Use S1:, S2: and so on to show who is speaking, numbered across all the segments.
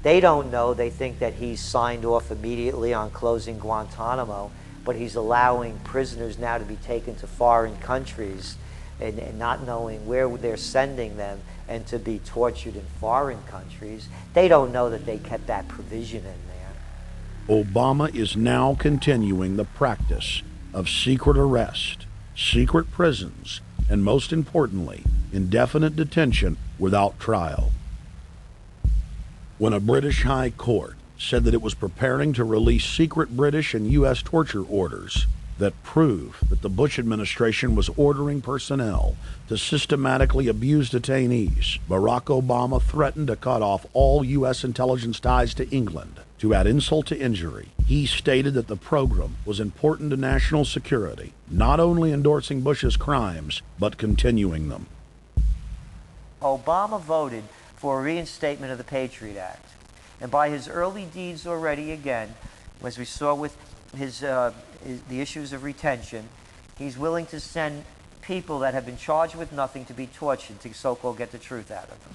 S1: They don't know. They think that he's signed off immediately on closing Guantanamo, but he's allowing prisoners now to be taken to foreign countries and not knowing where they're sending them and to be tortured in foreign countries. They don't know that they kept that provision in there.
S2: Obama is now continuing the practice of secret arrest, secret prisons, and most importantly, indefinite detention without trial. When a British High Court said that it was preparing to release secret British and U.S. torture orders that prove that the Bush administration was ordering personnel to systematically abuse detainees, Barack Obama threatened to cut off all U.S. intelligence ties to England. To add insult to injury, he stated that the program was important to national security, not only endorsing Bush's crimes, but continuing them.
S1: Obama voted for a reinstatement of the Patriot Act. And by his early deeds already, again, as we saw with the issues of retention, he's willing to send people that have been charged with nothing to be tortured to so-called get the truth out of them.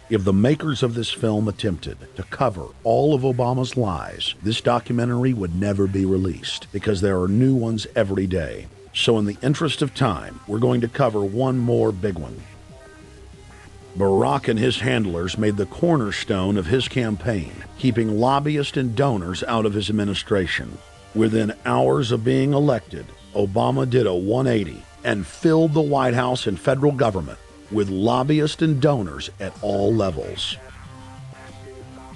S2: If the makers of this film attempted to cover all of Obama's lies, this documentary would never be released because there are new ones every day. So in the interest of time, we're going to cover one more big one. Barack and his handlers made the cornerstone of his campaign, keeping lobbyists and donors out of his administration. Within hours of being elected, Obama did a 180 and filled the White House and federal government with lobbyists and donors at all levels.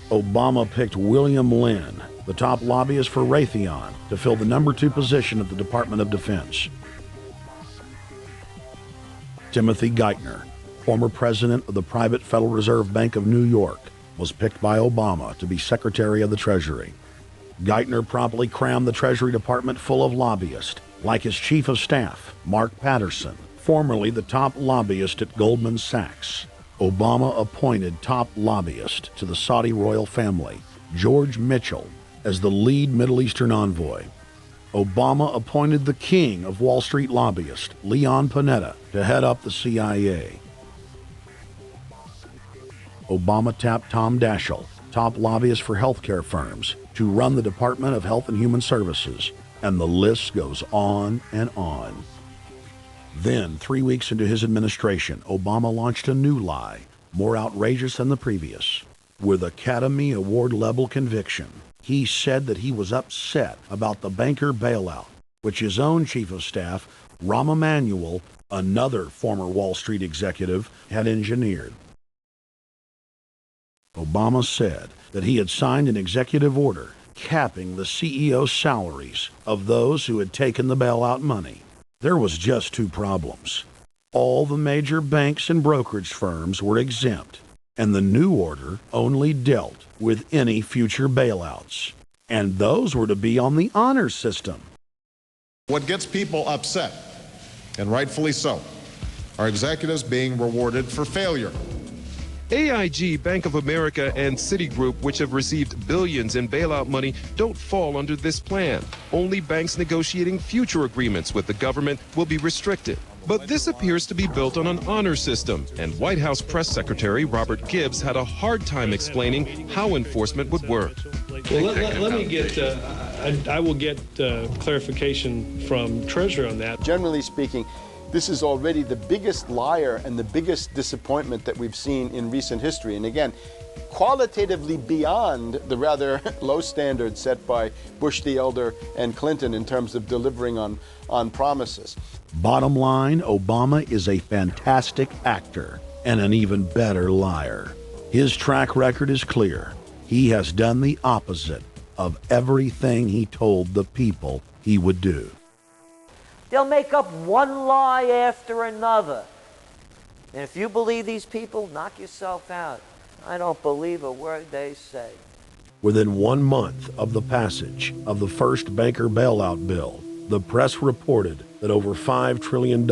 S2: Obama picked William Lynn, the top lobbyist for Raytheon, to fill the number 2 position at the Department of Defense. Timothy Geithner, former president of the private Federal Reserve Bank of New York, was picked by Obama to be Secretary of the Treasury. Geithner promptly crammed the Treasury Department full of lobbyists, like his chief of staff, Mark Patterson, formerly the top lobbyist at Goldman Sachs. Obama appointed top lobbyist to the Saudi royal family, George Mitchell, as the lead Middle Eastern envoy. Obama appointed the king of Wall Street lobbyists, Leon Panetta, to head up the CIA. Obama tapped Tom Daschle, top lobbyist for healthcare firms, to run the Department of Health and Human Services, and the list goes on and on. Then, 3 weeks into his administration, Obama launched a new lie, more outrageous than the previous. With Academy Award-level conviction, he said that he was upset about the banker bailout, which his own chief of staff, Rahm Emanuel, another former Wall Street executive, had engineered. Obama said that he had signed an executive order capping the CEO salaries of those who had taken the bailout money. There was just 2 problems. All the major banks and brokerage firms were exempt, and the new order only dealt with any future bailouts. And those were to be on the honor system.
S3: What gets people upset, and rightfully so, are executives being rewarded for failure.
S4: AIG, Bank of America, and Citigroup, which have received billions in bailout money, don't fall under this plan. Only banks negotiating future agreements with the government will be restricted. But this appears to be built on an honor system, and White House Press Secretary Robert Gibbs had a hard time explaining how enforcement would work.
S5: Well, let me get, I will get clarification from Treasury on that.
S6: Generally speaking, this is already the biggest liar and the biggest disappointment that we've seen in recent history. And again, qualitatively beyond the rather low standards set by Bush the Elder and Clinton in terms of delivering on promises.
S2: Bottom line, Obama is a fantastic actor and an even better liar. His track record is clear. He has done the opposite of everything he told the people he would do.
S1: They'll make up one lie after another. And if you believe these people, knock yourself out. I don't believe a word they say.
S2: Within 1 month of the passage of the first banker bailout bill, the press reported that over $5 trillion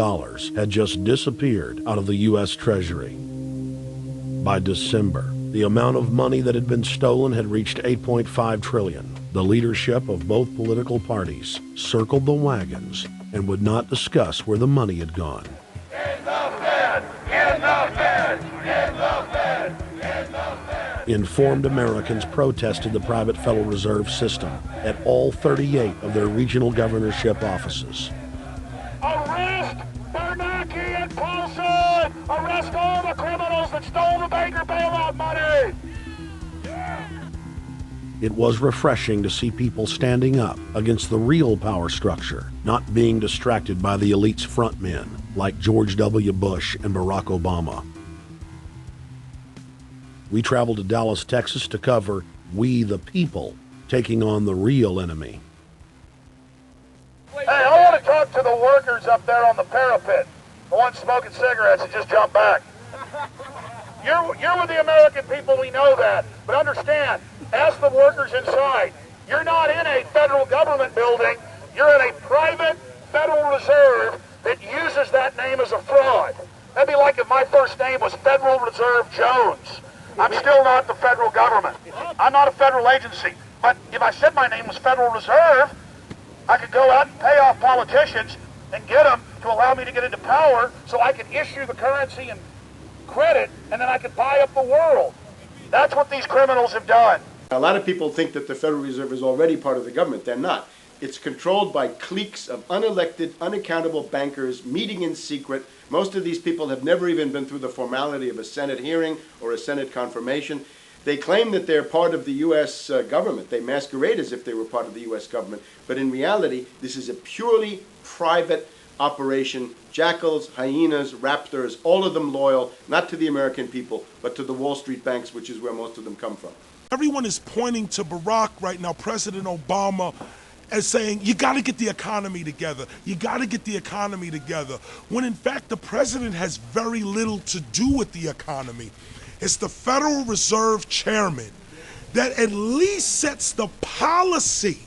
S2: had just disappeared out of the U.S. Treasury. By December, the amount of money that had been stolen had reached $8.5 trillion. The leadership of both political parties circled the wagons and would not discuss where the money had gone.
S7: In the Fed! In the Fed! In the Fed! In the Fed!
S2: Informed Americans protested the private Federal Reserve System at all 38 of their regional governorship offices.
S7: Arrest Bernanke and Paulson! Arrest all the criminals that stole the banker bailout money!
S2: It was refreshing to see people standing up against the real power structure, not being distracted by the elite's frontmen like George W. Bush and Barack Obama. We traveled to Dallas, Texas to cover We the People taking on the real enemy.
S7: Hey, I want to talk to the workers up there on the parapet. The ones smoking cigarettes and just jump back. You're with the American people, we know that. But understand, ask the workers inside. You're not in a federal government building. You're in a private Federal Reserve that uses that name as a fraud. That'd be like if my first name was Federal Reserve Jones. I'm still not the federal government. I'm not a federal agency. But if I said my name was Federal Reserve, I could go out and pay off politicians and get them to allow me to get into power so I could issue the currency and credit, and then I could buy up the world. That's what these criminals have done.
S6: A lot of people think that the Federal Reserve is already part of the government. They're not. It's controlled by cliques of unelected, unaccountable bankers meeting in secret. Most of these people have never even been through the formality of a Senate hearing or a Senate confirmation. They claim that they're part of the U.S. government. They masquerade as if they were part of the U.S. government. But in reality, this is a purely private operation. Jackals, hyenas, raptors, all of them loyal, not to the American people, but to the Wall Street banks, which is where most of them come from.
S8: Everyone is pointing to Barack right now, President Obama, as saying, you got to get the economy together. You got to get the economy together. When in fact, the president has very little to do with the economy. It's the Federal Reserve Chairman that at least sets the policy.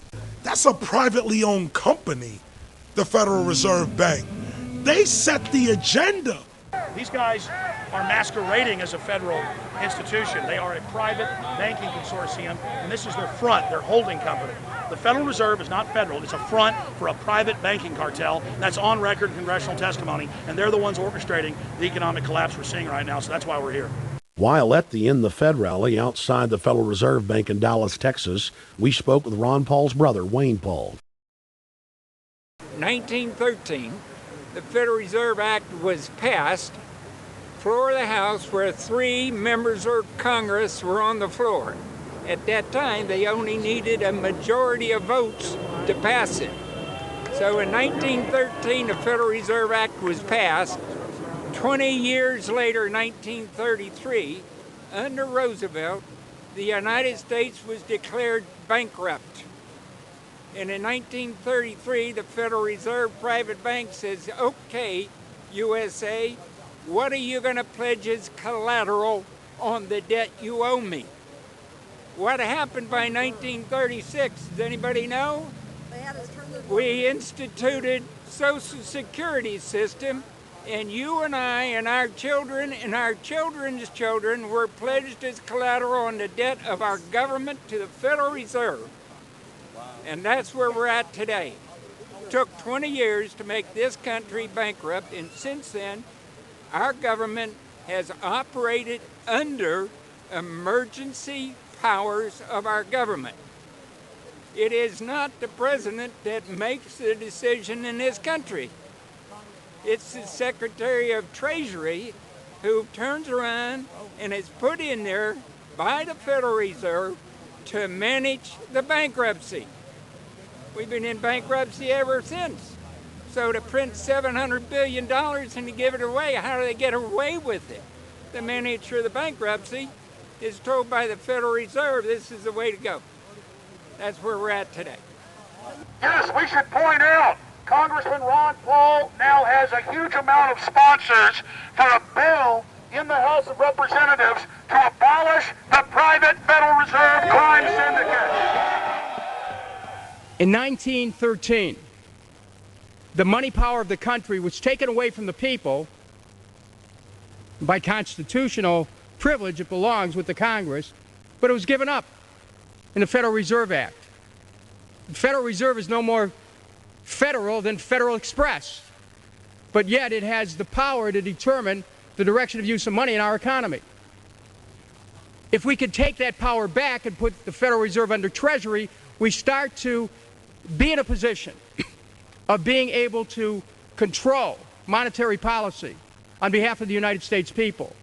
S8: That's a privately owned company, the Federal Reserve Bank. They set the agenda.
S9: These guys are masquerading as a federal institution. They are a private banking consortium, and this is their front, their holding company. The Federal Reserve is not federal. It's a front for a private banking cartel. That's on record in congressional testimony, and they're the ones orchestrating the economic collapse we're seeing right now, so that's why we're here.
S2: While at the In the Fed rally outside the Federal Reserve Bank in Dallas, Texas, we spoke with Ron Paul's brother, Wayne Paul.
S10: 1913, the Federal Reserve Act was passed, floor of the House, where 3 members of Congress were on the floor. At that time, they only needed a majority of votes to pass it. So in 1913, the Federal Reserve Act was passed. 20 years later, 1933, under Roosevelt, the United States was declared bankrupt. And in 1933, the Federal Reserve Private Bank says, okay, USA, what are you going to pledge as collateral on the debt you owe me? What happened by 1936? Does anybody know? We instituted Social Security system, and you and I and our children and our children's children were pledged as collateral on the debt of our government to the Federal Reserve. And that's where we're at today. It took 20 years to make this country bankrupt, and since then, our government has operated under emergency powers of our government. It is not the president that makes the decision in this country. It's the Secretary of Treasury who turns around and is put in there by the Federal Reserve to manage the bankruptcy. We've been in bankruptcy ever since. So to print $700 billion and to give it away, how do they get away with it? The manager of the bankruptcy is told by the Federal Reserve this is the way to go. That's where we're at today.
S7: Yes, we should point out, Congressman Ron Paul now has a huge amount of sponsors for a bill in the House of Representatives to abolish the private Federal Reserve crime syndicate.
S11: In 1913, the money power of the country was taken away from the people. By constitutional privilege, it belongs with the Congress, but it was given up in the Federal Reserve Act. The Federal Reserve is no more federal than Federal Express, but yet it has the power to determine the direction of use of money in our economy. If we could take that power back and put the Federal Reserve under Treasury, we start to be in a position of being able to control monetary policy on behalf of the United States people.